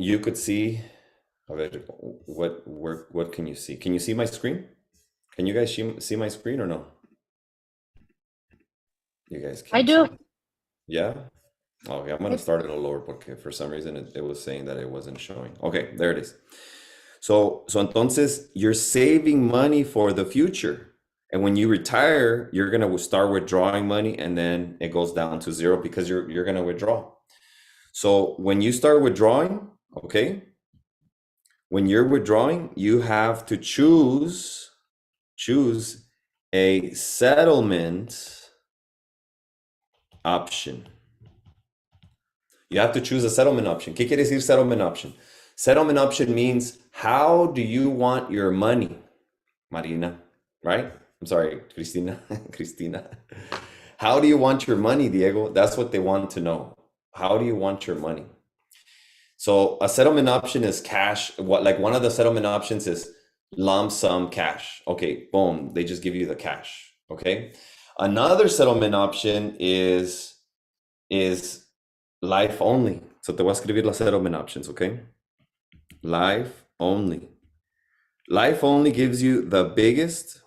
you could see, a ver, what can you see? Can you see my screen? Can you guys see my screen or no? You guys I can't do. see. Yeah? Okay, I'm gonna start it all over porque for some reason it was saying that it wasn't showing. Okay, there it is. So entonces you're saving money for the future. And when you retire, you're gonna start withdrawing money and then it goes down to zero because you're gonna withdraw. So when you start withdrawing, okay, when you're withdrawing, you have to choose a settlement option. You have to choose a settlement option. ¿Qué quiere decir settlement option? Settlement option means how do you want your money, Marina, right? I'm sorry, Cristina. Cristina. How do you want your money, Diego? That's what they want to know. How do you want your money? So a settlement option is cash. Like one of the settlement options is lump sum cash. Okay, boom, they just give you the cash. Okay. Another settlement option is life only. So te voy a escribir las settlement options, okay? Life only. Life only gives you the biggest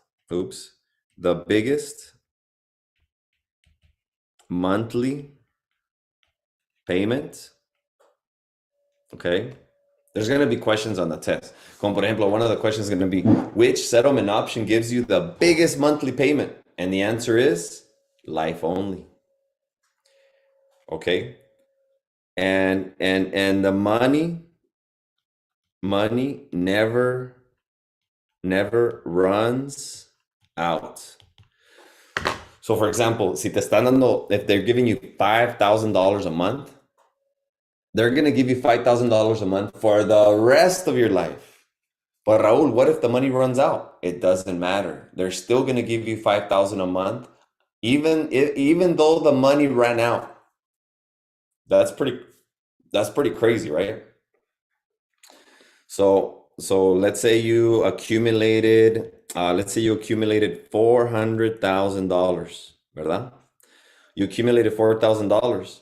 monthly payment. Okay. There's going to be questions on the test. Como por ejemplo, one of the questions is going to be, which settlement option gives you the biggest monthly payment? And the answer is life only. Okay. And the money never runs out. So for example, si te están dando, if they're giving you $5,000 a month, they're going to give you $5,000 a month for the rest of your life. But Raul, what if the money runs out? It doesn't matter. They're still going to give you $5,000 a month, even though the money ran out. That's pretty crazy, right? So let's say you accumulated $400,000, ¿verdad? You accumulated $4,000.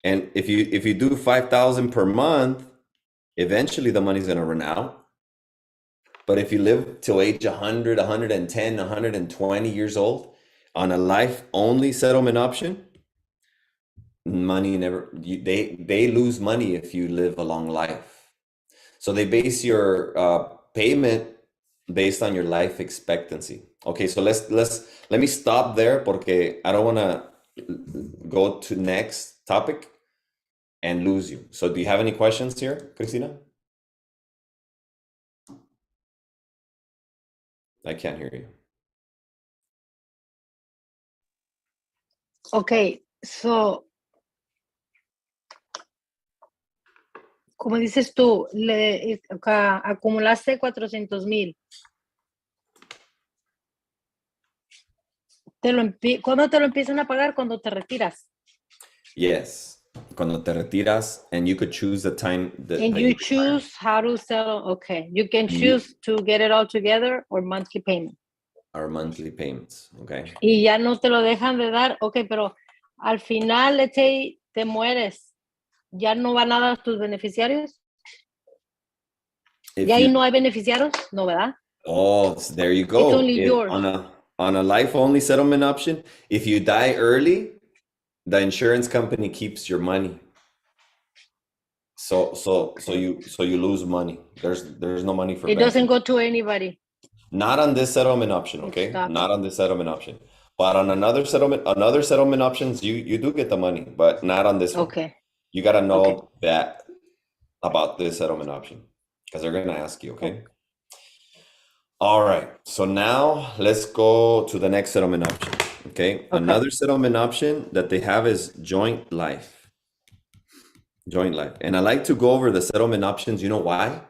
And if you do 5,000 per month, eventually the money's going to run out. But if you live till age 100, 110, 120 years old on a life only settlement option, money never, they lose money if you live a long life. So they base your payment based on your life expectancy. Okay, so let me stop there porque I don't want to go to next topic and lose you. So do you have any questions here, Cristina? I can't hear you. Okay, so como dices tú, acumulaste 400,000. ¿Cuándo te lo empiezan a pagar? Cuando te retiras. Yes, cuando te retiras, and you could choose the time that you choose how to settle. Okay, you can choose to get it all together or monthly payment. Our monthly payments, okay. Y ya no te lo dejan de dar, okay, pero al final, let's say, te mueres, ¿ya no van a dar tus beneficiarios? ¿Y ahí no hay beneficiarios? No, ¿verdad? Oh, there you go. It's only yours. On a life-only settlement option, if you die early, the insurance company keeps your money. So you lose money. There's no money for it doesn't go to anybody. Not on this settlement option, okay? Not on this settlement option. But on other settlement options, you do get the money, but not on this one. Okay. You got to know that about this settlement option because they're going to ask you, okay? All right. So now let's go to the next settlement option, okay? Another settlement option that they have is joint life. Joint life. And I like to go over the settlement options. You know why?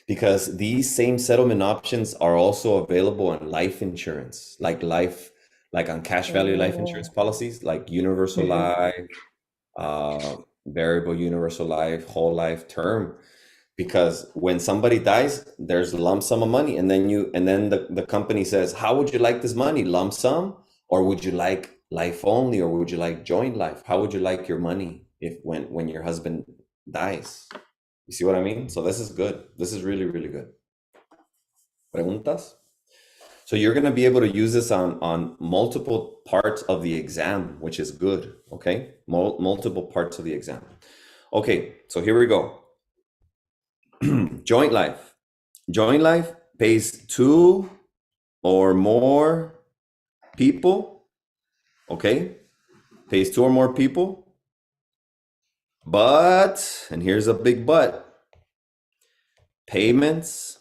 Because these same settlement options are also available on life insurance, like on cash value life insurance policies, like universal life, variable universal life, whole life, term. Because when somebody dies, there's a lump sum of money, and then the company says, how would you like this money? Lump sum, or would you like life only, or would you like joint life? How would you like your money when your husband dies? You see what I mean? So this is good. This is really, really good. Preguntas? So you're going to be able to use this on multiple parts of the exam, which is good, okay? Multiple parts of the exam. Okay, so here we go. Joint life. Joint life pays 2 or more people, okay? Pays 2 or more people, but, and here's a big but, payments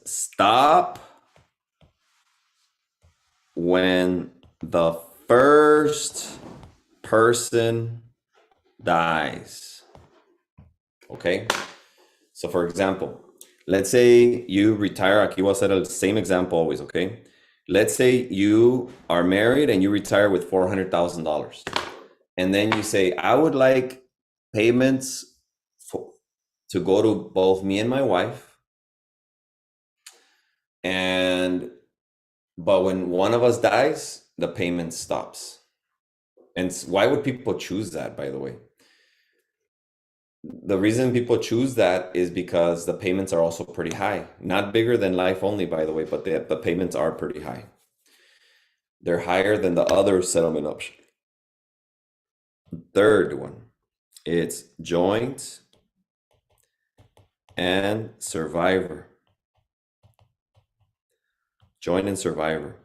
stop when the first person dies. Okay, so for example, let's say you retire. Aquí voy a hacer el same example always, okay? Let's say you are married and you retire with $400,000. And then you say, I would like payments to go to both me and my wife. But when one of us dies, the payment stops. And why would people choose that, by the way? The reason people choose that is because the payments are also pretty high. Not bigger than life only, by the way, but the payments are pretty high. They're higher than the other settlement option. Third one, it's joint and survivor. Joint and survivor.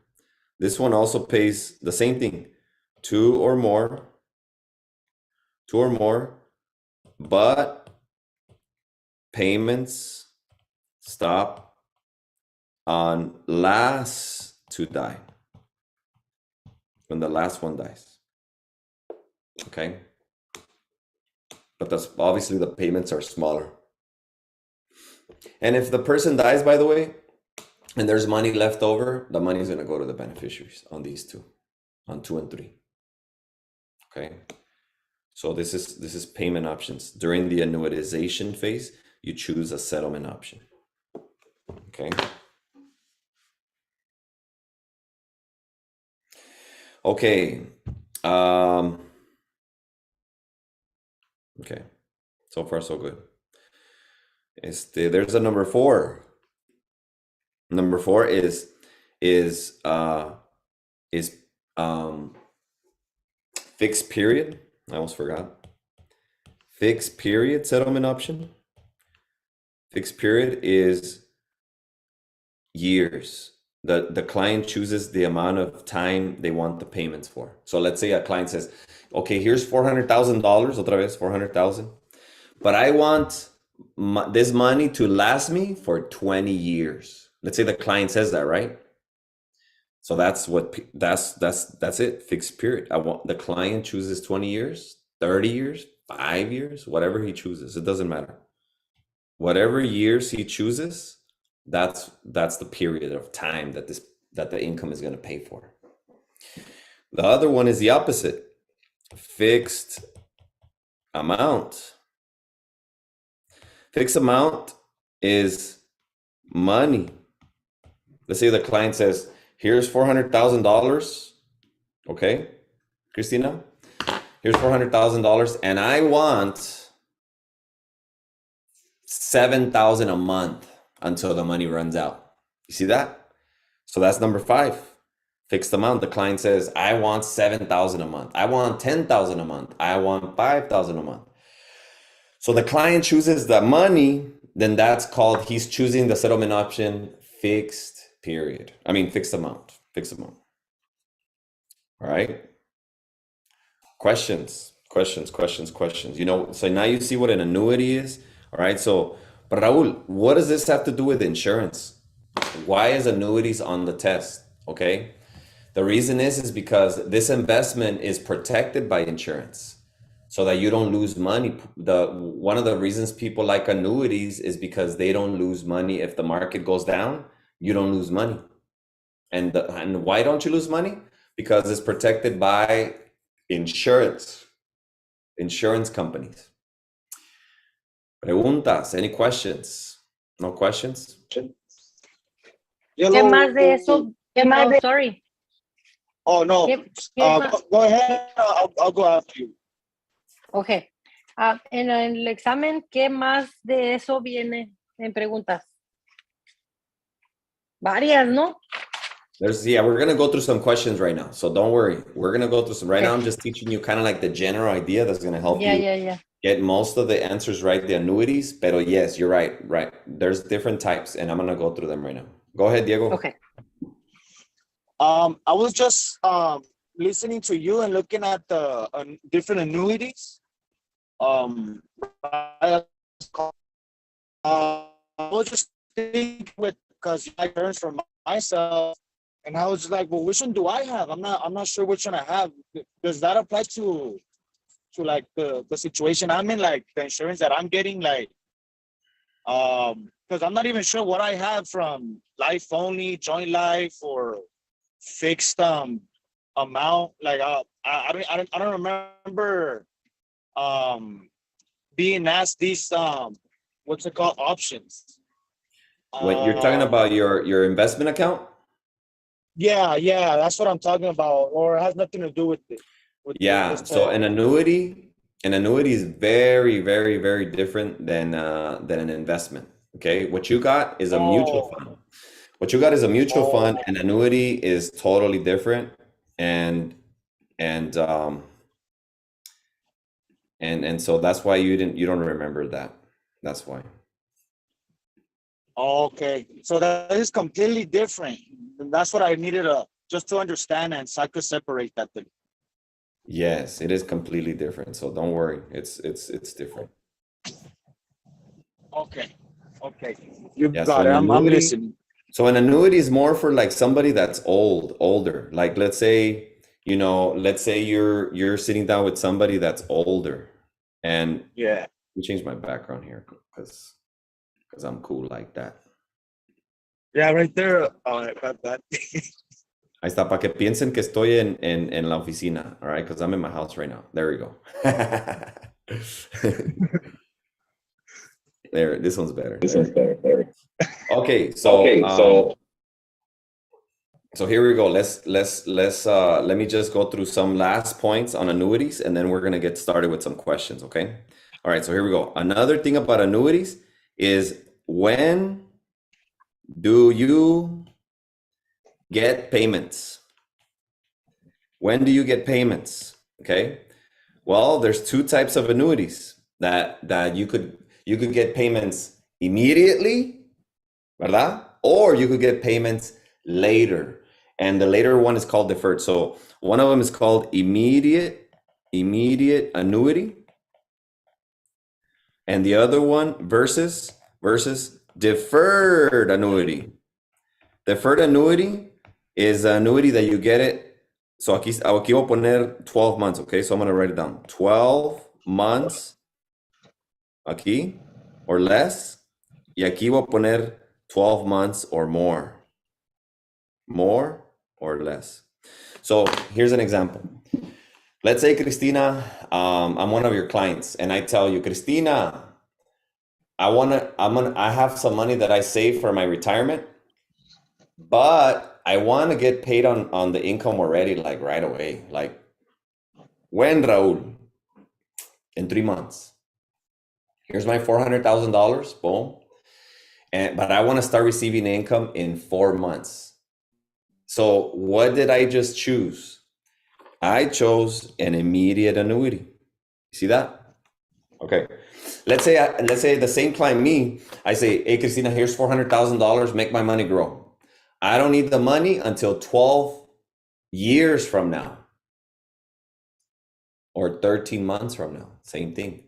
This one also pays the same thing, 2 or more, but payments stop on last to die, when the last one dies. Okay, but that's obviously the payments are smaller. And if the person dies, by the way, and there's money left over, the money is going to go to the beneficiaries on these two, on 2 and 3. Okay, so this is payment options. During the annuitization phase, you choose a settlement option. Okay. Okay. Okay. So far, so good. There's a number 4. Number 4 is fixed period. I almost forgot. Fixed period settlement option. Fixed period is years. The client chooses the amount of time they want the payments for. So let's say a client says, okay, here's $400,000, otra vez, 400,000, but I want this money to last me for 20 years. Let's say the client says that, right? So that's it, fixed period. The client chooses 20 years, 30 years, 5 years, whatever he chooses. It doesn't matter. Whatever years he chooses, that's the period of time that the income is going to pay for. The other one is the opposite. Fixed amount. Fixed amount is money. Let's say the client says, here's $400,000. Okay, Christina, here's $400,000, and I want $7,000 a month until the money runs out. You see that? So that's number 5. Fixed amount. The client says, I want $7,000 a month. I want $10,000 a month. I want $5,000 a month. So the client chooses the money, then that's called, he's choosing the settlement option fixed period. I mean, fixed amount. Fixed amount. All right. Questions. You know, so now you see what an annuity is. All right. So, but Raul, what does this have to do with insurance? Why is annuities on the test? Okay. The reason is because this investment is protected by insurance so that you don't lose money. One of the reasons people like annuities is because they don't lose money. If the market goes down, you don't lose money. And why don't you lose money? Because it's protected by insurance companies. Preguntas, any questions? No questions? ¿Qué más de eso? Oh, sorry. Oh, no. ¿Qué Go ahead. I'll go after you. Okay. En el examen, ¿qué más de eso viene en preguntas? Varias, ¿no? Yeah, we're gonna go through some questions right now, so don't worry. We're gonna go through some. Right now, Okay. I'm just teaching you kind of like the general idea that's gonna help Yeah, you yeah. get most of the answers right, the annuities. But yes, you're right. Right, there's different types, and I'm gonna go through them right now. Go ahead, Diego. Okay. I was just listening to you and looking at the different annuities. I was just thinking with because I learned from myself, and I was like, well, which one do I have? I'm not sure which one I have. Does that apply to like the situation I'm in, like the insurance that I'm getting, like because I'm not even sure what I have from life only, joint life, or fixed amount. Like I don't remember being asked these what's it called, options. When you're talking about your investment account. Yeah, that's what I'm talking about, or it has nothing to do with it. Yeah, this so type. an annuity is very, very, very different than an investment. Okay, what you got is a mutual Oh, fund. What you got is a mutual fund. oh, An annuity is totally different, and and um and so that's why you don't remember that. That's why. okay. So that is completely different. And that's what I needed just to understand, and so I could separate that thing. Yes, it is completely different. So don't worry. It's different. Okay, you Yeah, so got it. I'm listening. so an annuity is more for like somebody that's older. Like let's say, let's say you're sitting down with somebody that's older. And Yeah. let me change my background here because I'm cool like that. Yeah, right there. Oh, I got that. Ahí está, para que piensen que estoy en la oficina, all right? Because I'm in my house right now. There we go. There, this one's better. Okay, so so here we go. Let me just go through some last points on annuities, and then we're gonna get started with some questions, okay? All right, so here we go. Another thing about annuities is, when do you get payments? When do you get payments? Okay. Well, there's two types of annuities that you could get payments immediately, ¿verdad? Or you could get payments later. And the later one is called deferred. So one of them is called immediate annuity. And the other one versus deferred annuity. Deferred annuity is an annuity that you get it. So aquí voy a poner 12 months, okay? So I'm gonna write it down. 12 months aquí or less. Y aquí voy a poner 12 months or more. More or less. So here's an example. Let's say, Cristina, I'm one of your clients, and I tell you, Cristina, I have some money that I save for my retirement, but I want to get paid on the income already, like right away. Like, when, Raul? In 3 months. Here's my $400,000, boom. But I want to start receiving income in 4 months. So what did I just choose? I chose an immediate annuity. You see that? Okay. Let's say the same client, me, I say, hey, Cristina, here's $400,000, make my money grow. I don't need the money until 12 years from now, or 13 months from now. Same thing.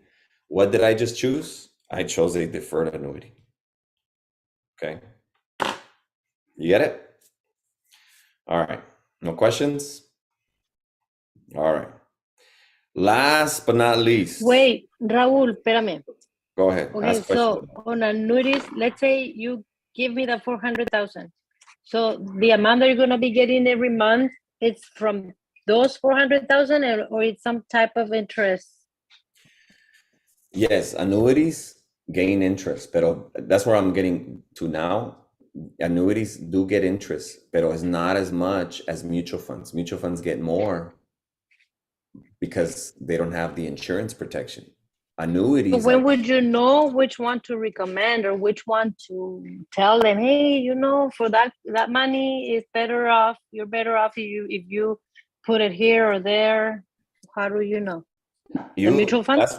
What did I just choose? I chose a deferred annuity. Okay. You get it? All right. No questions? All right. Last but not least. Wait, Raúl, espérame. Go ahead. Okay, Ask so questions. on annuities, let's say you give me the 400,000. So the amount that you're gonna be getting every month, it's from those 400,000, or it's some type of interest? Yes, annuities gain interest, pero that's where I'm getting to now. Annuities do get interest, pero it's not as much as mutual funds. Mutual funds get more because they don't have the insurance protection. Annuities. But when would you know which one to recommend or which one to tell them, hey, you know, for that money is better off, you're better off if you put it here or there? How do you know? The mutual fund? That's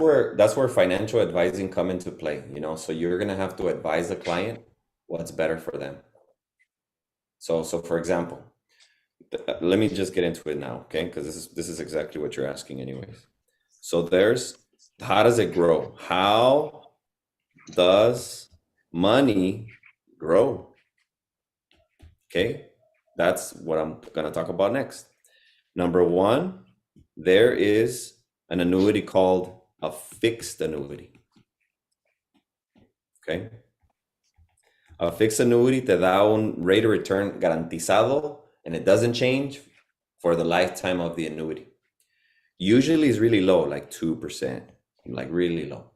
where financial advising come into play, you know. So you're gonna have to advise the client what's better for them. So for example, let me just get into it now, okay? Because this is exactly what you're asking anyways. So there's, how does it grow? How does money grow? Okay, that's what I'm gonna talk about next. Number one, there is an annuity called a fixed annuity. Okay. A fixed annuity te da un rate of return garantizado and it doesn't change for the lifetime of the annuity. Usually it's really low, like 2%, like really low.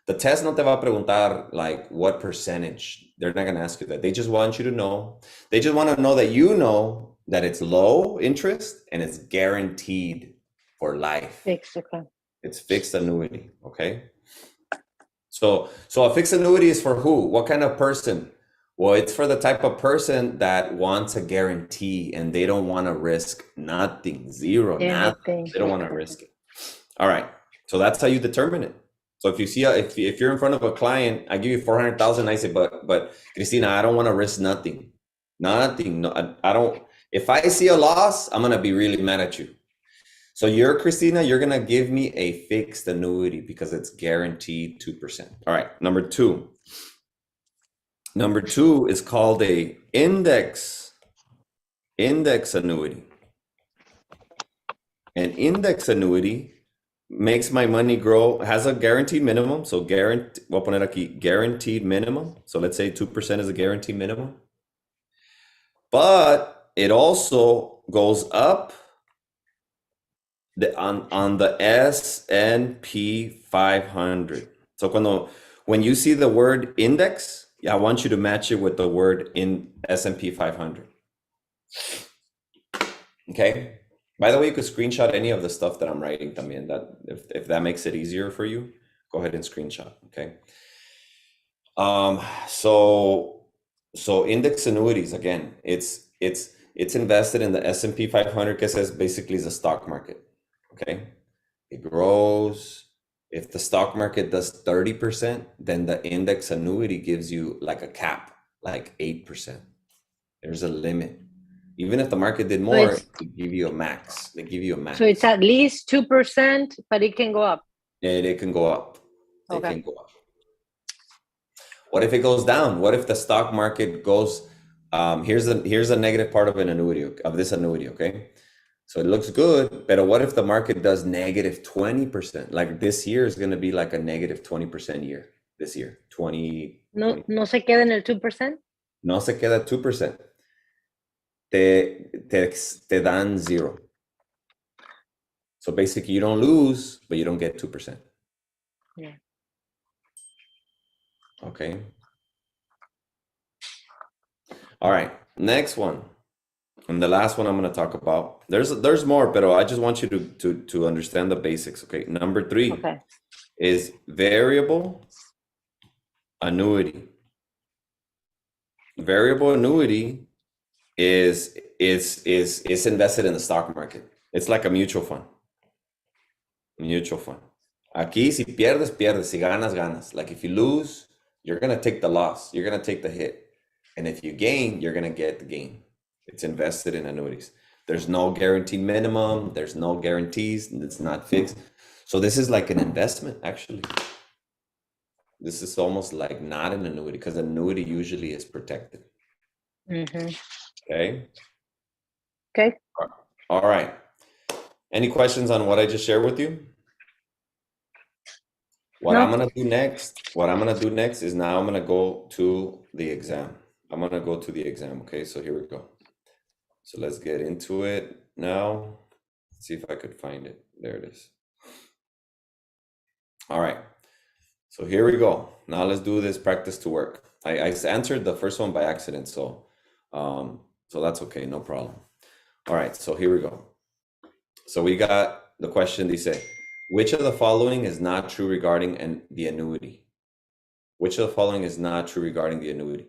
The test no te va a preguntar like what percentage. They're not going to ask you that. They just want you to know. They just want to know that you know that it's low interest and it's guaranteed for life. Fixed, okay. It's fixed annuity, okay? So a fixed annuity is for who? What kind of person? Well, it's for the type of person that wants a guarantee and they don't want to risk nothing, zero, nothing. They don't want to risk it. All right. So that's how you determine it. So if you see, if you're in front of a client, I give you 400,000. I say, but Cristina, I don't want to risk nothing. No, I don't. If I see a loss, I'm gonna be really mad at you. So Christina, you're gonna give me a fixed annuity because it's guaranteed 2%. All right. Number two is called a index annuity. An index annuity makes my money grow, has a guaranteed minimum. So voy a poner aquí, guaranteed minimum. So let's say 2% is a guaranteed minimum. But it also goes up on the S&P 500. So when you see the word index, I want you to match it with the word in S&P 500. Okay. By the way, you could screenshot any of the stuff that I'm writing también. That if that makes it easier for you, go ahead and screenshot. Okay. So index annuities, again, it's invested in the S&P 500, que says basically is the stock market. Okay. It grows. If the stock market does 30%, then the index annuity gives you like a cap, like 8%. There's a limit. Even if the market did more, they give you a max. They give you a max. So it's at least 2%, but it can go up. It can go up. Okay. It can go up. What if it goes down? What if the stock market goes? Here's a negative part of this annuity. Okay, so it looks good, but what if the market does negative 20%? Like this year is going to be like a negative 20% year. This year, 20. No se queda en el 2%. No se queda 2%. Te dan 0. So basically you don't lose, but you don't get 2%. Yeah. Okay. All right. Next one. And the last one I'm going to talk about. There's more, but I just want you to understand the basics. Okay. Number 3 is variable annuity. Variable annuity is invested in the stock market. It's like a mutual fund. Aquí, si pierdes, pierdes. Si ganas, ganas. Like if you lose, you're going to take the loss. You're going to take the hit. And if you gain, you're going to get the gain. It's invested in annuities. There's no guaranteed minimum. There's no guarantees. It's not fixed. So this is like an investment, actually. This is almost like not an annuity because annuity usually is protected. Mm-hmm. Okay. Okay. All right. Any questions on what I just shared with you? What I'm going to do next is now I'm going to go to the exam. Okay, so here we go. So let's get into it now. Let's see if I could find it. There it is. All right. So here we go. Now let's do this practice to work. I answered the first one by accident, so that's okay, no problem. All right, so here we go. So we got the question, dice, Which of the following is not true regarding the annuity? Which of the following is not true regarding the annuity?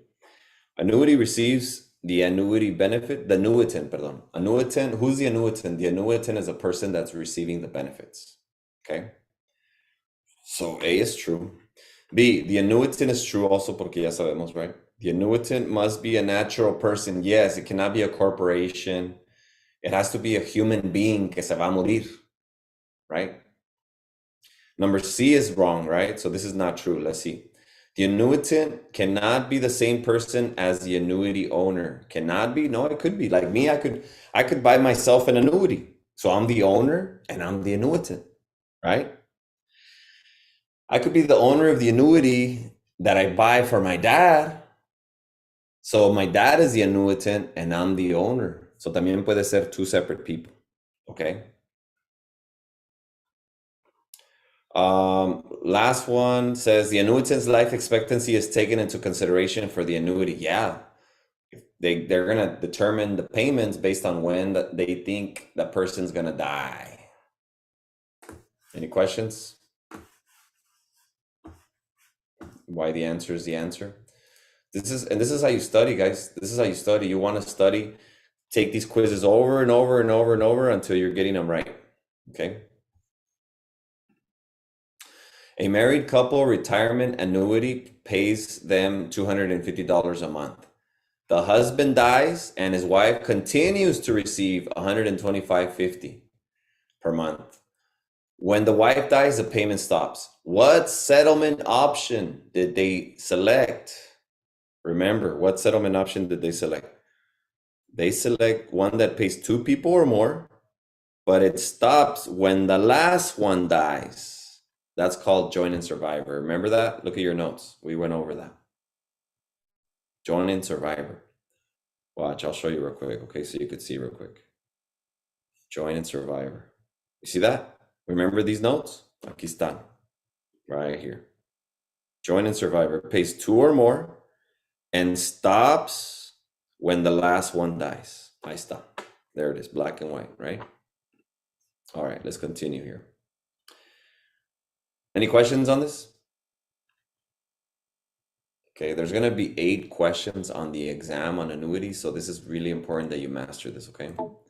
Annuity receives the annuity benefit, the annuitant, pardon. Annuitant, who's the annuitant? The annuitant is a person that's receiving the benefits. Okay. So A is true. B, the annuitant is true also porque ya sabemos, right? The annuitant must be a natural person. Yes, it cannot be a corporation. It has to be a human being que se va a morir, right? Number C is wrong, right? So this is not true. Let's see. The annuitant cannot be the same person as the annuity owner. Cannot be? No, it could be. Like me, I could buy myself an annuity. So I'm the owner and I'm the annuitant, right? I could be the owner of the annuity that I buy for my dad. So my dad is the annuitant and I'm the owner. So también puede ser two separate people, okay? Last one says the annuitant's life expectancy is taken into consideration for the annuity. Yeah, they're gonna determine the payments based on when they think the person's gonna die. Any questions? Why the answer is the answer? This is how you study, guys. This is how you study. You want to study, take these quizzes over and over and over and over until you're getting them right. Okay. A married couple retirement annuity pays them $250 a month. The husband dies and his wife continues to receive $125.50 per month. When the wife dies, the payment stops. What settlement option did they select? Remember, what settlement option did they select? They select one that pays two people or more, but it stops when the last one dies. That's called joint and survivor. Remember that? Look at your notes. We went over that. Joint and survivor. Watch, I'll show you real quick, okay? So you could see real quick. Joint and survivor. You see that? Remember these notes? Aquí están. Right here. Joint and survivor pays two or more and stops when the last one dies. Ahí está. There it is, black and white, right? All right, let's continue here. Any questions on this? Okay, there's gonna be 8 questions on the exam on annuity, so this is really important that you master this, okay? All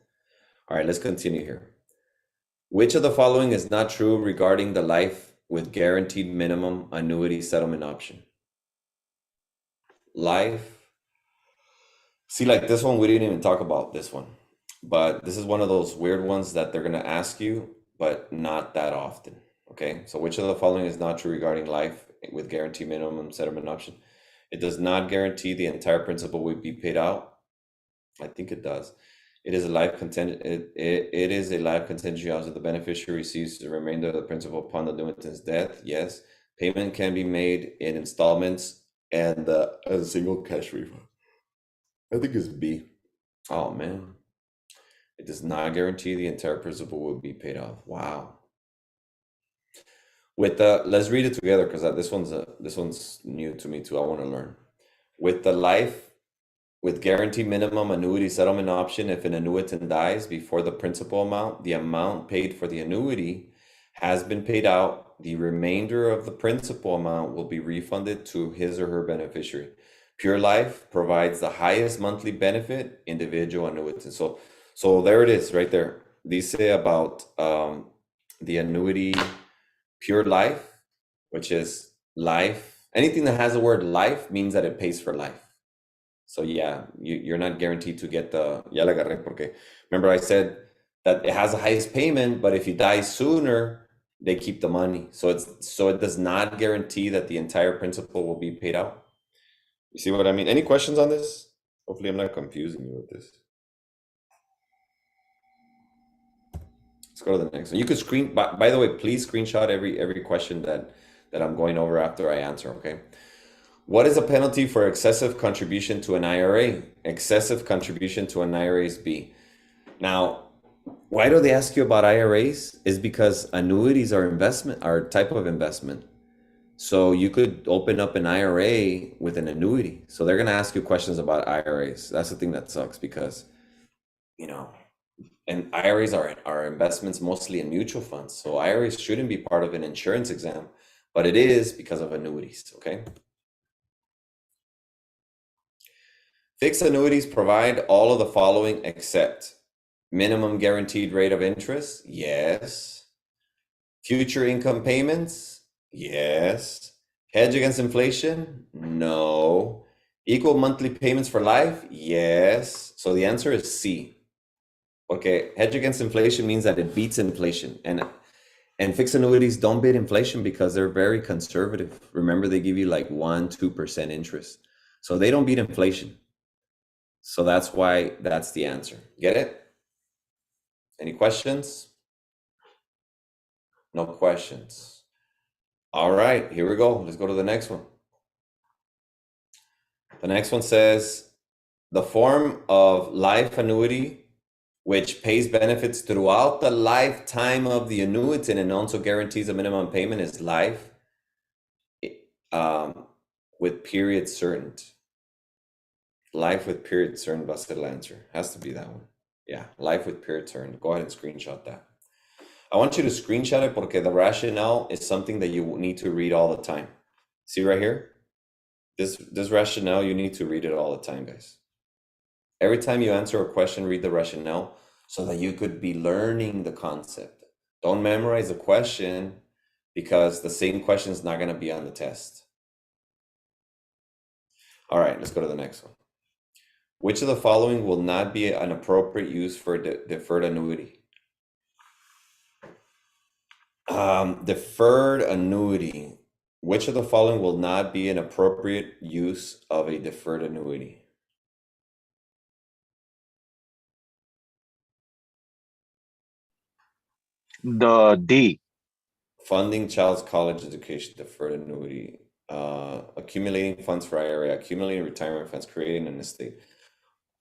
right, let's continue here. Which of the following is not true regarding the life with guaranteed minimum annuity settlement option? Life. See, like this one, we didn't even talk about this one, but this is one of those weird ones that they're gonna ask you, but not that often. Okay, so which of the following is not true regarding life with guaranteed minimum settlement option? It does not guarantee the entire principal will be paid out. I think it does. It is a life contingent. It is a life contingency also the beneficiary receives the remainder of the principal upon the annuitant's death. Yes, payment can be made in installments and as a single cash refund. I think it's B. Oh man, it does not guarantee the entire principal will be paid off. Wow. With the, let's read it together because this one's new to me too. I want to learn. With the life with guaranteed minimum annuity settlement option, if an annuitant dies before the principal amount, the amount paid for the annuity has been paid out. The remainder of the principal amount will be refunded to his or her beneficiary. Pure Life provides the highest monthly benefit individual annuitant. So there it is right there. These say about the annuity Pure Life, which is life. Anything that has the word life means that it pays for life. So yeah, you're not guaranteed to get the, ya la agarré porque remember I said that it has the highest payment, but if you die sooner, they keep the money. So it does not guarantee that the entire principal will be paid out. You see what I mean? Any questions on this? Hopefully I'm not confusing you with this. Let's go to the next one. You could by the way, please screenshot every question that I'm going over after I answer, okay? What is a penalty for excessive contribution to an IRA? Excessive contribution to an IRA is B. Now, why do they ask you about IRAs? Is because annuities are type of investment. So you could open up an IRA with an annuity. So they're gonna ask you questions about IRAs. That's the thing that sucks because, you know, And IRAs are investments mostly in mutual funds. So IRAs shouldn't be part of an insurance exam, but it is because of annuities, okay? Fixed annuities provide all of the following except minimum guaranteed rate of interest, yes. Future income payments, yes. Hedge against inflation, no. Equal monthly payments for life, yes. So the answer is C. Okay, hedge against inflation means that it beats inflation, and fixed annuities don't beat inflation because they're very conservative. Remember, they give you like 1-2% interest, so they don't beat inflation. So that's why that's the answer. Get it? Any questions? No questions. All right, here we go. Let's go to the next one. The next one says the form of life annuity which pays benefits throughout the lifetime of the annuitant and also guarantees a minimum payment is life with period certain. Life with period certain, that's the answer. Has to be that one. Yeah, life with period certain. Go ahead and screenshot that. I want you to screenshot it porque the rationale is something that you need to read all the time. See right here? This rationale, you need to read it all the time, guys. Every time you answer a question, read the rationale so that you could be learning the concept. Don't memorize the question because the same question is not going to be on the test. All right, let's go to the next one. Which of the following will not be an appropriate use for deferred annuity? Deferred annuity. Which of the following will not be an appropriate use of a deferred annuity? The D. Funding child's college education, deferred annuity, accumulating funds for IRA, accumulating retirement funds, creating an estate.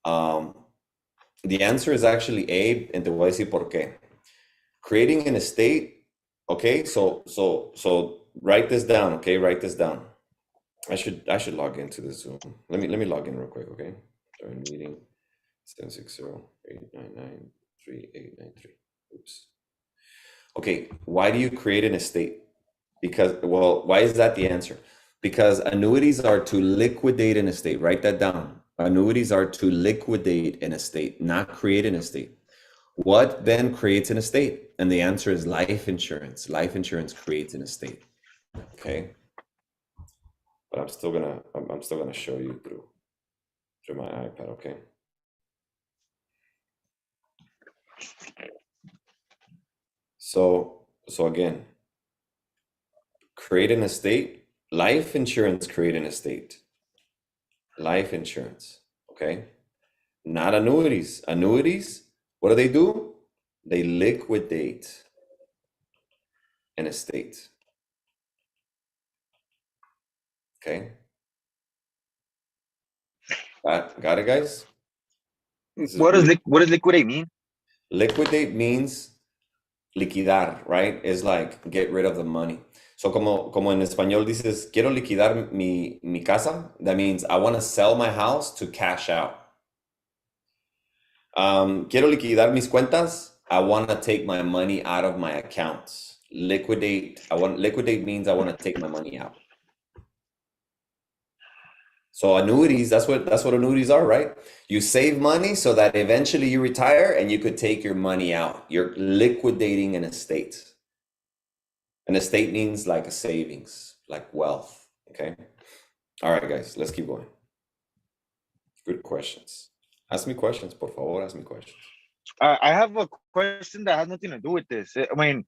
The answer is actually A, and te voy a decir por qué. Creating an estate, okay, so write this down, okay, write this down. I should log into the Zoom. Let me log in real quick, okay? Join meeting 760-899-3893. Oops. Okay, why do you create an estate? Because, well, why is that the answer? Because annuities are to liquidate an estate. Write that down. Annuities are to liquidate an estate, not create an estate. What then creates an estate? And the answer is life insurance. Life insurance creates an estate. Okay. But I'm still gonna show you through my iPad, okay? So again, create an estate, life insurance create an estate. Life insurance, okay? Not annuities. Annuities, what do? They liquidate an estate. Okay? Got it, guys? What does liquidate mean? Liquidate means liquidar, right? It's like get rid of the money. So como en español dices, quiero liquidar mi casa, that means I want to sell my house to cash out. Quiero liquidar mis cuentas, I want to take my money out of my accounts. Liquidate means I want to take my money out. So annuities, that's what annuities are, right? You save money so that eventually you retire and you could take your money out. You're liquidating an estate. An estate means like a savings, like wealth, okay? All right, guys, let's keep going. Good questions. Ask me questions, por favor, ask me questions. I have a question that has nothing to do with this. I mean,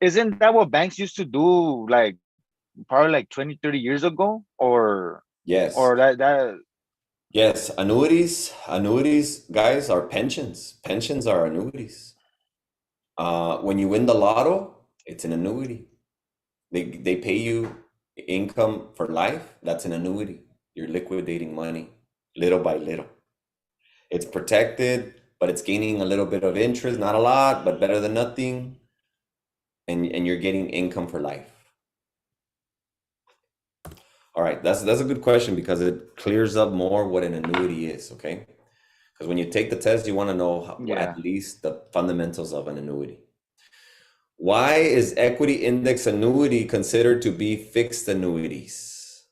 isn't that what banks used to do like probably like 20, 30 years ago? Or Yes. or that Yes, annuities, guys, are pensions. Pensions are annuities. When you win the lotto, it's an annuity. They pay you income for life. That's an annuity. You're liquidating money little by little. It's protected, but it's gaining a little bit of interest, not a lot, but better than nothing. And you're getting income for life. All right, that's a good question because it clears up more what an annuity is, okay? Because when you take the test, you want to know Yeah. at least the fundamentals of an annuity. Why is equity index annuity considered to be fixed annuities?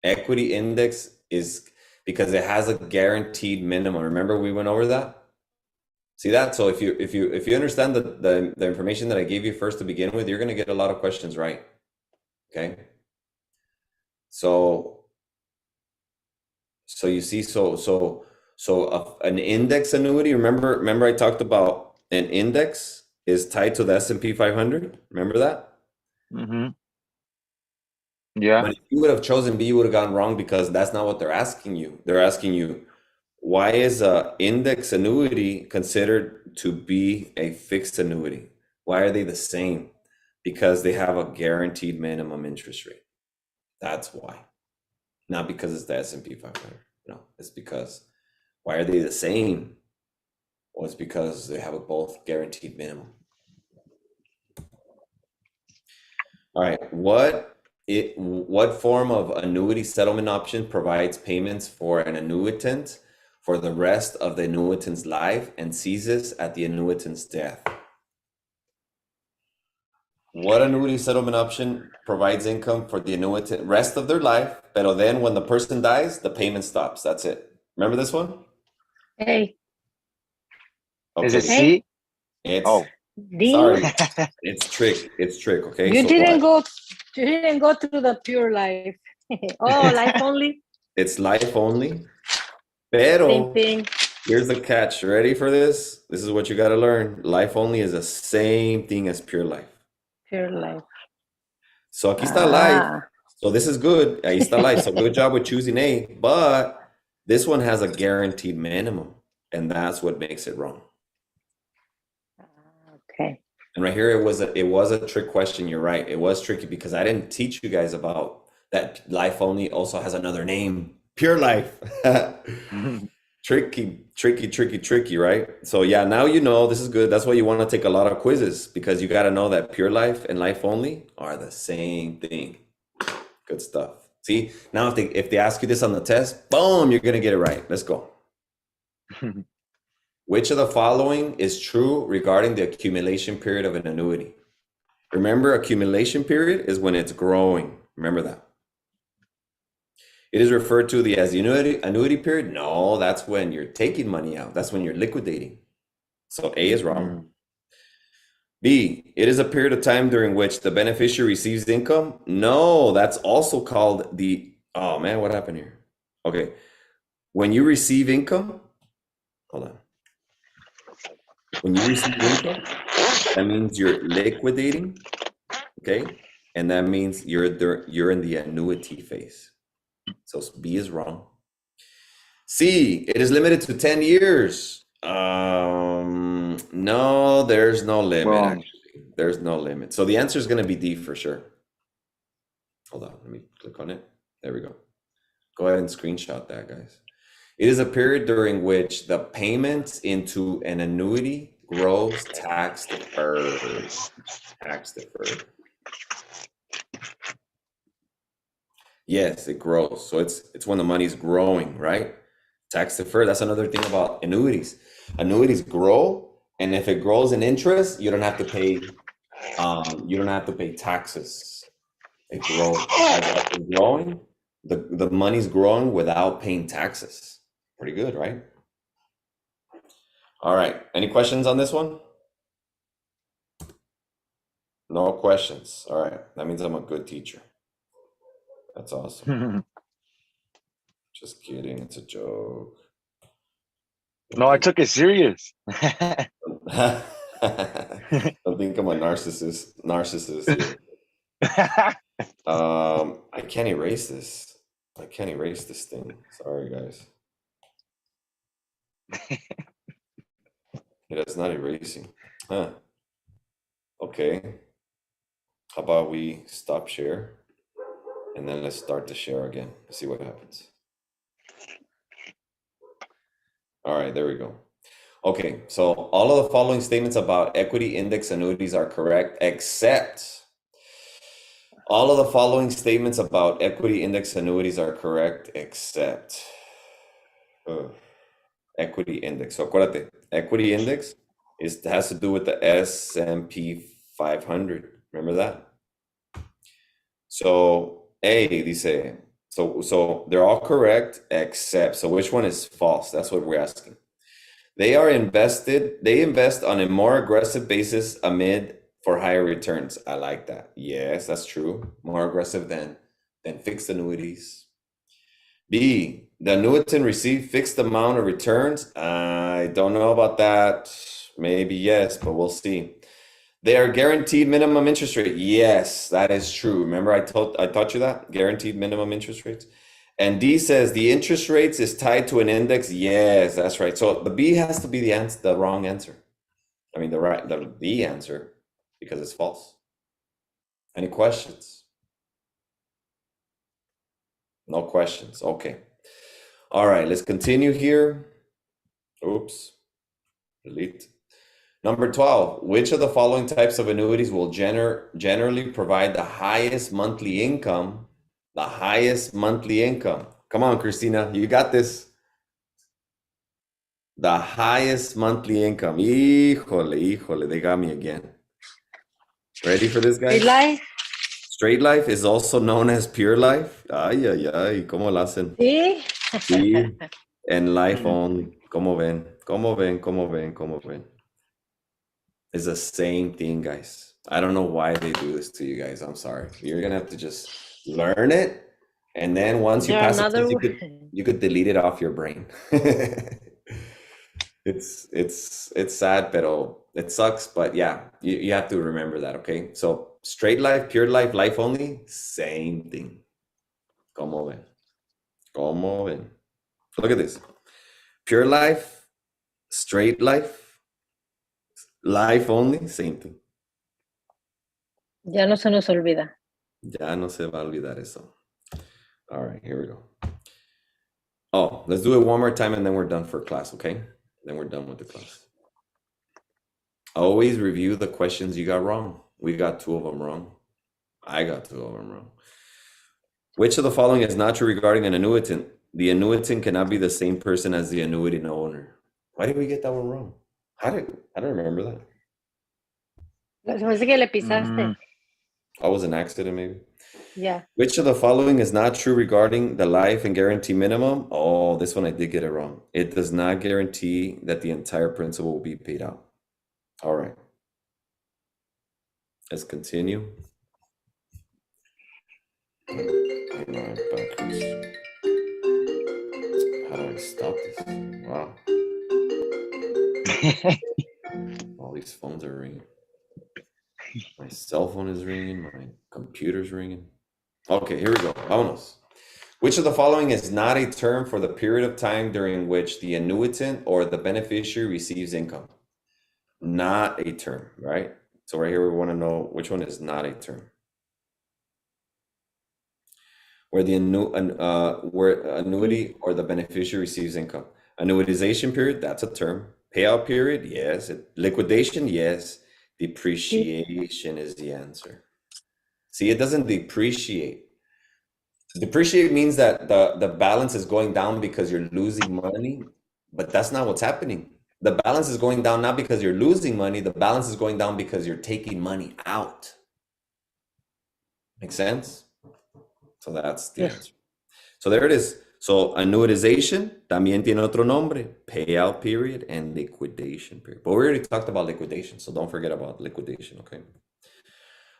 Equity index is because it has a guaranteed minimum. Remember we went over that? See that? So if you understand the information that I gave you first to begin with, you're going to get a lot of questions right. Okay? So you see, an index annuity, remember I talked about an index is tied to the S&P 500. Remember that? Mm-hmm. Yeah. But if you would have chosen B, you would have gone wrong because that's not what they're asking you. They're asking you, why is a index annuity considered to be a fixed annuity? Why are they the same? Because they have a guaranteed minimum interest rate. That's why. Not because it's the S&P 500. No, it's because why are they the same? Well, it's because they have a both guaranteed minimum. All right, what form of annuity settlement option provides payments for an annuitant for the rest of the annuitant's life and ceases at the annuitant's death? What annuity settlement option provides income for the annuitant rest of their life, but then when the person dies, the payment stops? That's it. Remember this one? Hey, Is it Okay, C? it's Oh. D. sorry, it's trick. It's trick. Okay, You so didn't what? go. You didn't go through the pure life. Oh, life only. It's life only. Same Pero thing. here's the catch. Ready for this? This is what you got to learn. Life only is the same thing as pure life. Pure life. So aquí está life. Ah, So this is good. Ahí está life. So good job with choosing A. But this one has a guaranteed minimum, and that's what makes it wrong. okay. And right here, it was a trick question. You're right. It was tricky because I didn't teach you guys about that. Life only also has another name, pure life. Tricky, right? So yeah, now you know. This is good. That's why you want to take a lot of quizzes, because you got to know that pure life and life only are the same thing. Good stuff. See, now if they ask you this on the test, boom, you're gonna get it right. Let's go. Which of the following is true regarding the accumulation period of an annuity? Remember, accumulation period is when it's growing. Remember that. It is referred to as the annuity period. No, that's when you're taking money out. That's when you're liquidating. So A is wrong. B, it is a period of time during which the beneficiary receives income. No, that's also called the, oh man, what happened here? Okay, when you receive income, hold on. When you receive income, that means you're liquidating, okay? And that means you're in the annuity phase. So B is wrong. C, it is limited to 10 years. No, there's no limit. Wrong. Actually. There's no limit. So the answer is going to be D for sure. Hold on, let me click on it. There we go. Go ahead and screenshot that, guys. It is a period during which the payments into an annuity grows tax deferred. Tax deferred. Yes, it grows. So it's when the money's growing, right? Tax deferred. That's another thing about annuities. Annuities grow, and if it grows in interest, you don't have to pay. You don't have to pay taxes. It grows. As it's growing, the money's growing without paying taxes. Pretty good, right? All right. Any questions on this one? No questions. All right. That means I'm a good teacher. That's awesome. Just kidding. It's a joke. No, I took it serious. I think I'm a narcissist. Here. I can't erase this. I can't erase this thing. Sorry, guys. It is not erasing. Huh. Okay. How about we stop share and then let's start the share again. See what happens. All right, there we go. Okay, so all of the following statements about equity index annuities are correct, except all of the following statements about equity index annuities are correct, except equity index. So acuérdate, equity index has to do with the S&P 500. Remember that? So A dice, so they're all correct except, so which one is false? That's what we're asking. They invest on a more aggressive basis amid for higher returns. I like that. Yes, that's true. More aggressive than fixed annuities. B, the annuitant received fixed amount of returns. I don't know about that. Maybe yes, but we'll see. They are guaranteed minimum interest rate. Yes, that is true. Remember I taught you that? Guaranteed minimum interest rates. And D says the interest rates is tied to an index. Yes, that's right. So the B has to be the wrong answer. I mean the answer, because it's false. Any questions? No questions. Okay. All right, let's continue here. Oops. Delete. Number 12, which of the following types of annuities will generally provide the highest monthly income? The highest monthly income. Come on, Christina, you got this. The highest monthly income. Híjole, they got me again. Ready for this, guys? Straight life. Straight life is also known as pure life. Ay, ¿cómo la hacen? Sí. Sí, and life only. ¿Cómo ven? ¿Cómo ven? ¿Cómo ven? ¿Cómo ven? It's the same thing, guys. I don't know why they do this to you guys. I'm sorry. You're gonna have to just learn it, and then once you There pass another it, you could delete it off your brain. It's sad, pero it sucks. But yeah, you have to remember that. Okay, so straight life, pure life, life only, same thing. Como ven? Como ven? Look at this. Pure life, straight life, life only, same thing. Ya no se nos olvida. Ya no se va a olvidar eso. All right, here we go. Oh, let's do it one more time and then we're done for class, okay? Then we're done with the class. Always review the questions you got wrong. We got 2 of them wrong. I got 2 of them wrong. Which of the following is not true regarding an annuitant? The annuitant cannot be the same person as the annuity owner. Why did we get that one wrong? I don't remember that. Se me hace que le pisaste. That was an accident, maybe. Yeah. Which of the following is not true regarding the life and guarantee minimum? Oh, this one I did get it wrong. It does not guarantee that the entire principal will be paid out. All right. Let's continue. How do I stop this? Wow. All these phones are ringing. My cell phone is ringing. My computer's ringing. Okay, here we go. Vámonos. Which of the following is not a term for the period of time during which the annuitant or the beneficiary receives income? Not a term, right? So right here, we want to know which one is not a term. Where the annuity or the beneficiary receives income. Annuitization period, that's a term. Payout period, yes. Liquidation, yes. Depreciation is the answer. See, it doesn't depreciate. Depreciate means that the balance is going down because you're losing money, but that's not what's happening. The balance is going down not because you're losing money, the balance is going down because you're taking money out. Make sense? So that's the answer. So there it is. So annuitization también tiene otro nombre, payout period and liquidation period. But we already talked about liquidation, so don't forget about liquidation, okay?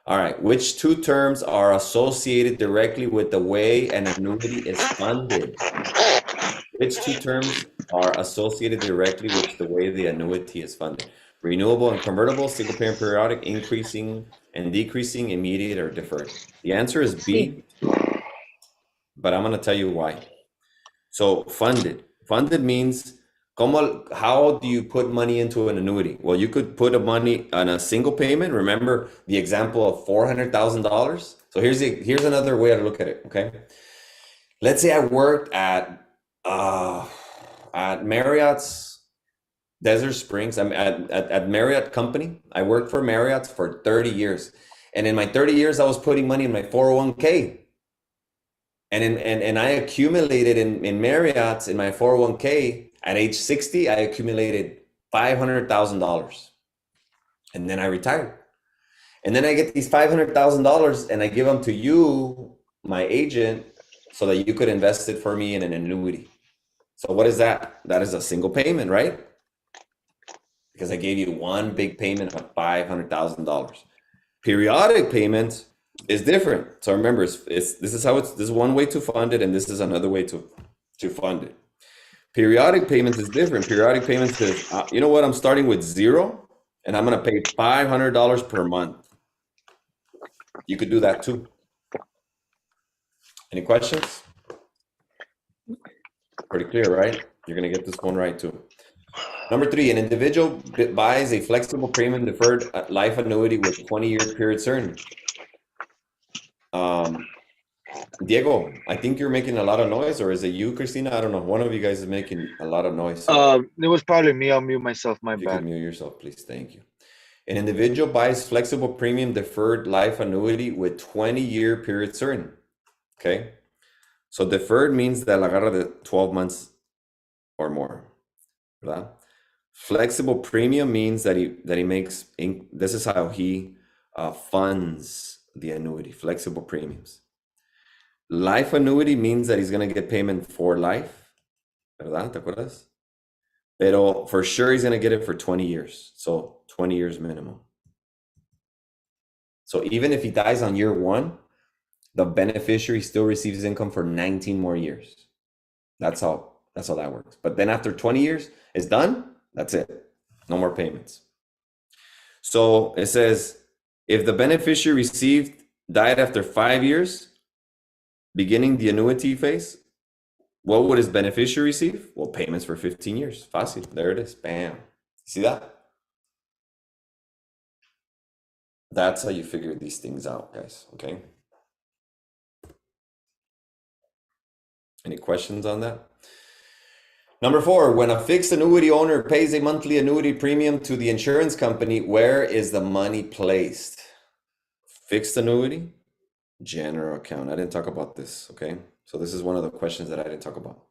All right, which 2 terms are associated directly with the way an annuity is funded? Which 2 terms are associated directly with the way the annuity is funded? Renewable and convertible, single parent periodic, increasing and decreasing, immediate or deferred. The answer is B, but I'm going to tell you why. So funded. Funded means how do you put money into an annuity? Well, you could put money on a single payment. Remember the example of $400,000? So here's another way to look at it, okay? Let's say I worked at Marriott's Desert Springs. I'm at Marriott company. I worked for Marriott for 30 years. And in my 30 years, I was putting money in my 401k. And I accumulated in Marriott's in my 401k At age 60, I accumulated $500,000 and then I retired. And then I get these $500,000 and I give them to you, my agent, so that you could invest it for me in an annuity. So what is that? That is a single payment, right? Because I gave you one big payment of $500,000. Periodic payments is different. So remember, this is one way to fund it, and this is another way to fund it. Periodic payments is different. Periodic payments is, you know what? I'm starting with zero, and I'm going to pay $500 per month. You could do that too. Any questions? Pretty clear, right? You're going to get this one right too. Number 3, an individual buys a flexible premium deferred life annuity with 20-year period certain. Diego, I think you're making a lot of noise, or is it you, Christina? I don't know. One of you guys is making a lot of noise. It was probably me. I'll mute myself. My You bad. can mute yourself, please. Thank you. An individual buys flexible premium deferred life annuity with 20-year period certain. Okay. So deferred means that la agarra de 12 months or more. ¿Verdad? Flexible premium means that he makes, this is how he funds the annuity, flexible premiums. Life annuity means that he's going to get payment for life, ¿verdad? ¿Te acuerdas? Pero for sure he's going to get it for 20 years. So 20 years minimum. So even if he dies on year 1, the beneficiary still receives income for 19 more years. That's how that works. But then after 20 years, it's done. That's it. No more payments. So it says, if the beneficiary died after 5 years, beginning the annuity phase, what would his beneficiary receive? Well, payments for 15 years. Fácil. There it is. Bam. See that? That's how you figure these things out, guys. Okay. Any questions on that? Number 4, when a fixed annuity owner pays a monthly annuity premium to the insurance company, where is the money placed? Fixed annuity, general account. I didn't talk about this, okay? So this is one of the questions that I didn't talk about.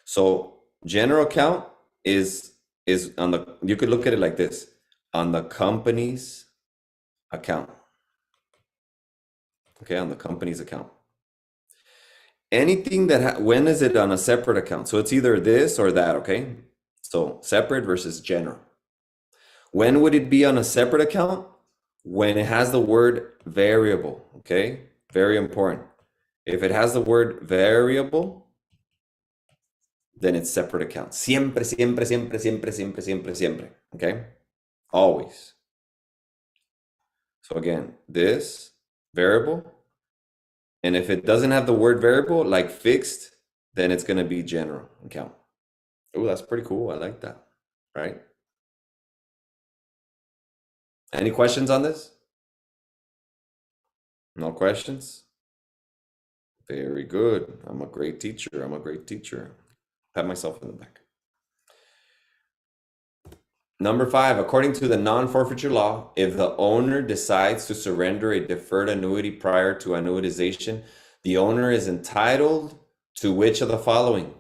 So general account is on the, you could look at it like this, on the company's account. Okay, on the company's account. Anything that, when is it on a separate account? So it's either this or that, okay? So separate versus general. When would it be on a separate account? When it has the word variable, okay? Very important. If it has the word variable, then it's separate account. Siempre, siempre, siempre, siempre, siempre, siempre, siempre, okay? Always. So again, this variable. And if it doesn't have the word variable, like fixed, then it's going to be general account. Oh, that's pretty cool. I like that. Right? Any questions on this? No questions? Very good. I'm a great teacher. I'm a great teacher. Pat myself in the back. Number 5, according to the non-forfeiture law, if the owner decides to surrender a deferred annuity prior to annuitization, the owner is entitled to which of the following?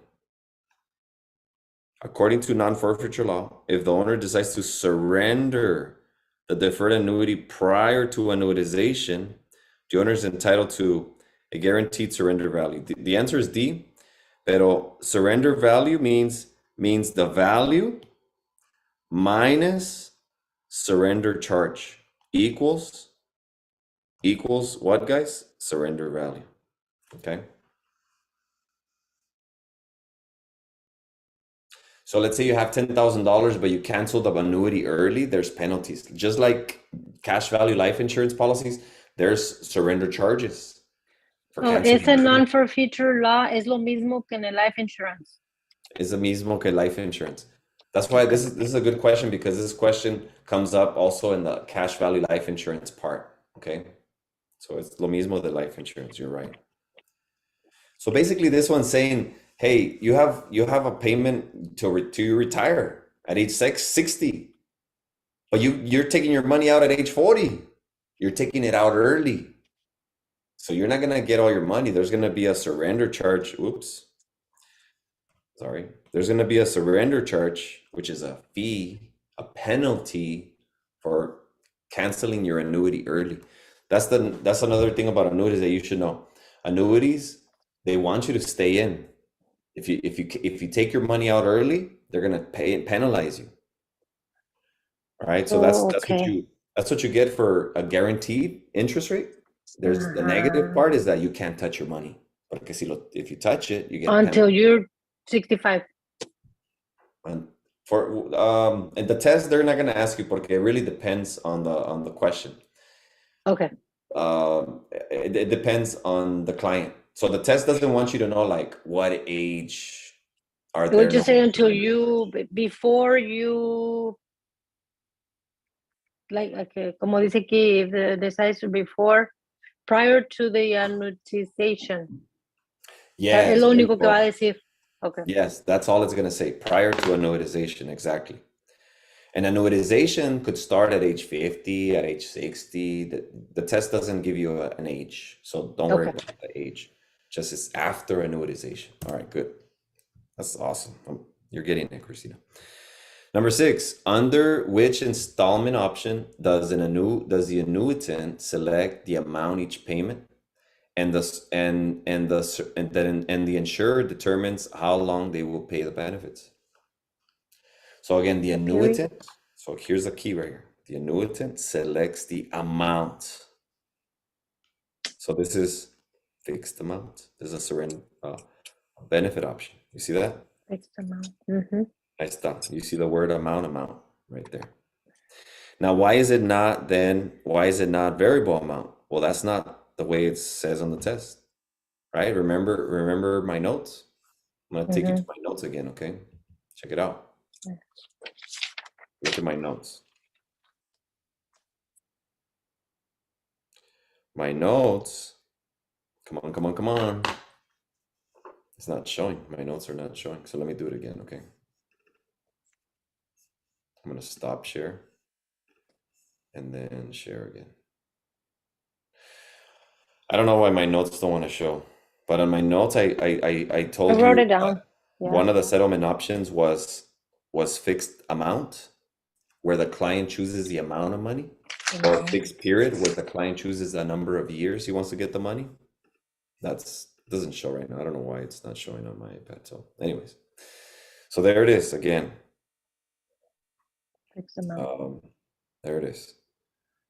According to non-forfeiture law, if the owner decides to surrender the deferred annuity prior to annuitization, the owner is entitled to a guaranteed surrender value. The answer is D, pero surrender value means the value minus surrender charge equals what, guys? Surrender value. Okay. So let's say you have $10,000, but you canceled the annuity early. There's penalties. Just like cash value life insurance policies, there's surrender charges. Ese non-forfeiture law es lo mismo que en el life insurance. Es lo mismo que life insurance. That's why this is a good question, because this question comes up also in the cash value life insurance part. Okay, so it's lo mismo de life insurance. You're right. So basically, this one's saying, hey, you have a payment to retire at age 60, but you're taking your money out at age 40. You're taking it out early, so you're not gonna get all your money. There's gonna be a surrender charge. Oops. sorry, there's going to be a surrender charge, which is a fee, a penalty for canceling your annuity early. That's another thing about annuities that you should know. Annuities, they want you to stay in. If you take your money out early, they're going to penalize you. All right? So Oh, okay. that's what you get for a guaranteed interest rate. There's the negative part is that you can't touch your money. Porque if you touch it, you get Until penalized. you're 65. And in the test, they're not going to ask you porque it really depends on the question. Okay. It depends on the client. So the test doesn't want you to know like what age are It would there. just say until you, before you, like, okay, como dice aquí, the size before, prior to the annuitization. Yes, Es lo there you único que go. va a decir. Okay. Yes, that's all it's going to say prior to annuitization, exactly. And annuitization could start at age 50, at age 60. The test doesn't give you an age, so don't worry Okay. about the age. Just it's after annuitization. All right, good. That's awesome. You're getting it, Christina. Number 6, under which installment option does the annuitant select the amount each payment, and the insurer determines how long they will pay the benefits. So again, the annuitant. So here's the key right here. The annuitant selects the amount. So this is fixed amount. This is a surrender benefit option. You see that? Fixed amount. Mm-hmm. Nice stuff. You see the word amount right there. Now, why is it not variable amount? Well, that's not the way it says on the test, right? Remember my notes? I'm going to take you to my notes again, okay? Check it out. Look at my notes. My notes. Come on. It's not showing. My notes are not showing. So let me do it again, okay? I'm going to stop share and then share again. I don't know why my notes don't want to show, but on my notes, I told you I wrote it down. Yeah. One of the settlement options was fixed amount, where the client chooses the amount of money, or fixed period, where the client chooses a number of years he wants to get the money. Doesn't show right now. I don't know why it's not showing on my iPad. So anyways, so there it is again. Fixed amount. There it is.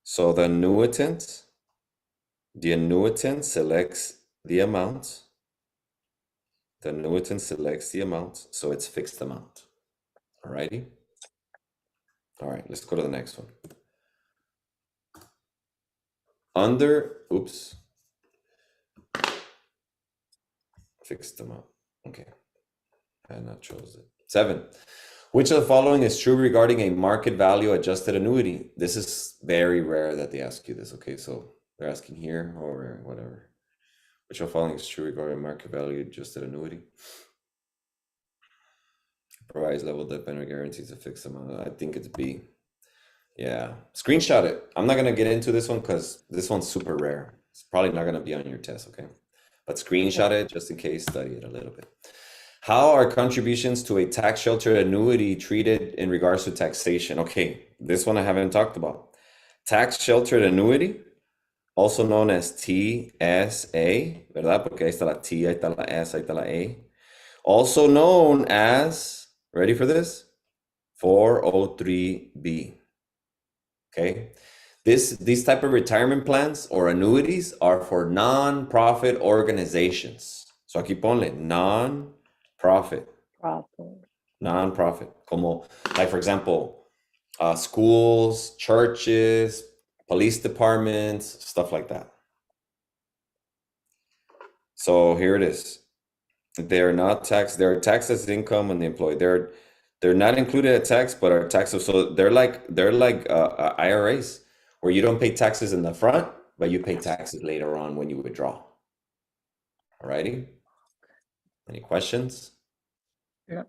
So the annuitant selects the amount. The annuitant selects the amount, so it's fixed amount. Alrighty. All right, let's go to the next one. Fixed amount. Okay. I had not chose it. 7. Which of the following is true regarding a market value adjusted annuity? This is very rare that they ask you this. Okay, so they're asking here or whatever. Which of the following is true regarding market value adjusted annuity? Provides level dependent guarantees a fixed amount. I think it's B. Yeah, screenshot it. I'm not gonna get into this one because this one's super rare. It's probably not gonna be on your test, okay? But screenshot it just in case, study it a little bit. How are contributions to a tax sheltered annuity treated in regards to taxation? Okay, this one I haven't talked about. Tax sheltered annuity, also known as TSA, ¿verdad? Porque ahí está la T, ahí está la S, ahí está la A. Also known as, ready for this? 403B. Okay, these type of retirement plans or annuities are for non-profit organizations. So aquí ponle non-profit. Non-profit. Como, like for example, schools, churches, police departments, stuff like that. So here it is. They're not taxed. They're taxed as income when they employ. They're not included at tax, but are taxed. So they're like IRAs, where you don't pay taxes in the front, but you pay taxes later on when you withdraw. Alrighty. Any questions? No.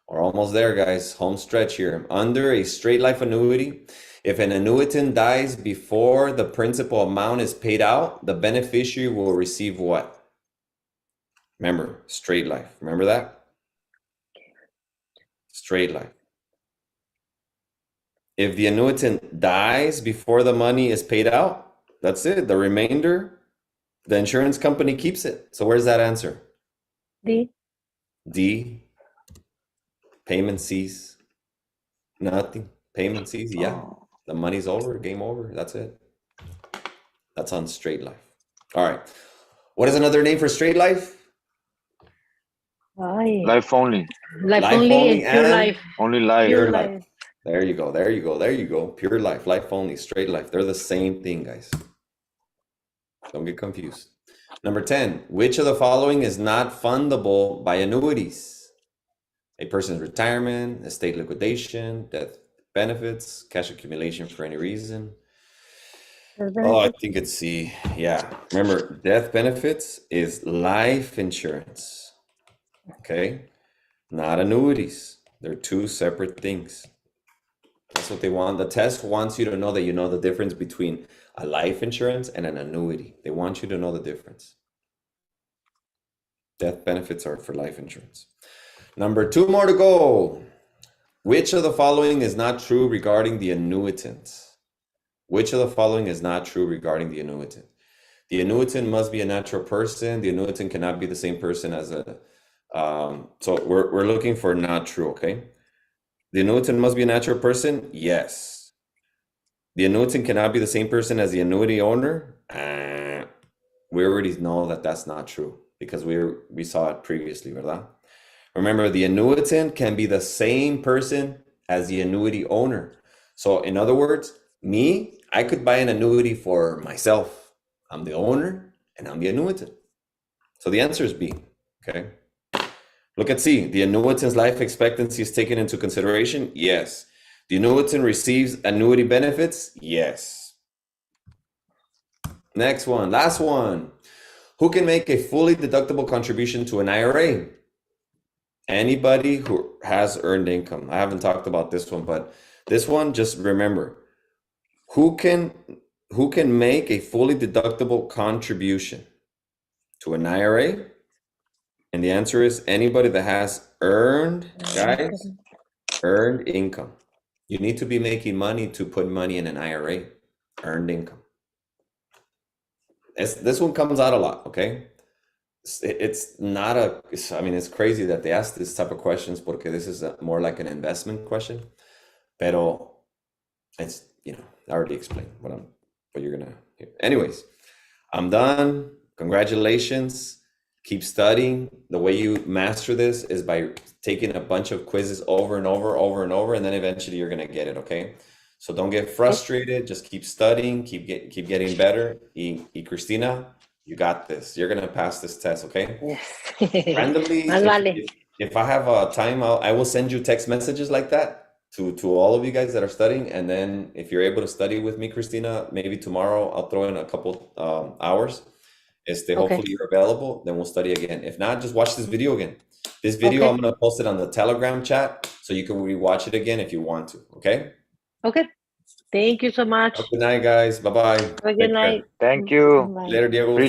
We're almost there, guys. Home stretch here. Under a straight life annuity, if an annuitant dies before the principal amount is paid out, the beneficiary will receive what? Remember, straight life. Remember that? Straight life. If the annuitant dies before the money is paid out, that's it. The remainder, the insurance company keeps it. So where's that answer? D. D. Payment cease. Nothing. Payment cease. Yeah. Oh. The money's over. Game over. That's it. That's on straight life. All right. What is another name for straight life? Ay. Life only. Life Life only only and pure and life. Only life. Pure Pure life. life. There you go. There you go. There you go. Pure life. Life only. Straight life. They're the same thing, guys. Don't get confused. Number 10. Which of the following is not fundable by annuities? A person's retirement, estate liquidation, death benefits, cash accumulation for any reason. Oh, I think it's C. Yeah. Remember, death benefits is life insurance. Okay. Not annuities. They're two separate things. That's what they want. The test wants you to know that you know the difference between a life insurance and an annuity. They want you to know the difference. Death benefits are for life insurance. Number 2 more to go. Which of the following is not true regarding the annuitant? Which of the following is not true regarding the annuitant? The annuitant must be a natural person. The annuitant cannot be the same person as a, so we're looking for not true, okay? The annuitant must be a natural person? Yes. The annuitant cannot be the same person as the annuity owner? We already know that that's not true because we saw it previously, ¿verdad? Remember, the annuitant can be the same person as the annuity owner. So in other words, me, I could buy an annuity for myself. I'm the owner and I'm the annuitant. So the answer is B, okay? Look at C. The annuitant's life expectancy is taken into consideration? Yes. The annuitant receives annuity benefits? Yes. Next one, last one. Who can make a fully deductible contribution to an IRA? Anybody who has earned income. I haven't talked about this one, but this one, just remember, who can make a fully deductible contribution to an IRA? And the answer is anybody that has earned, guys, earned income. You need to be making money to put money in an IRA, earned income. This one comes out a lot, okay? It's not a, I mean, it's crazy that they ask this type of questions porque this is more like an investment question. Pero it's, you know, I already explained what you're gonna hear. Anyways, I'm done. Congratulations. Keep studying. The way you master this is by taking a bunch of quizzes over and over, and then eventually you're gonna get it, okay? So don't get frustrated. Just keep studying. Keep getting better. Y Cristina, you got this. You're gonna pass this test, okay? Yes. Randomly, Más vale. if I have time, I will send you text messages like that to all of you guys that are studying. And then if you're able to study with me, Cristina, maybe tomorrow I'll throw in a couple hours. Hopefully you're available, then we'll study again. If not, just watch this video again. This video, Okay. I'm gonna post it on the Telegram chat so you can rewatch it again if you want to, okay? Okay. Thank you so much. Good night, guys. Bye-bye. Have a good night. Thank you. Bye. Later, Diego.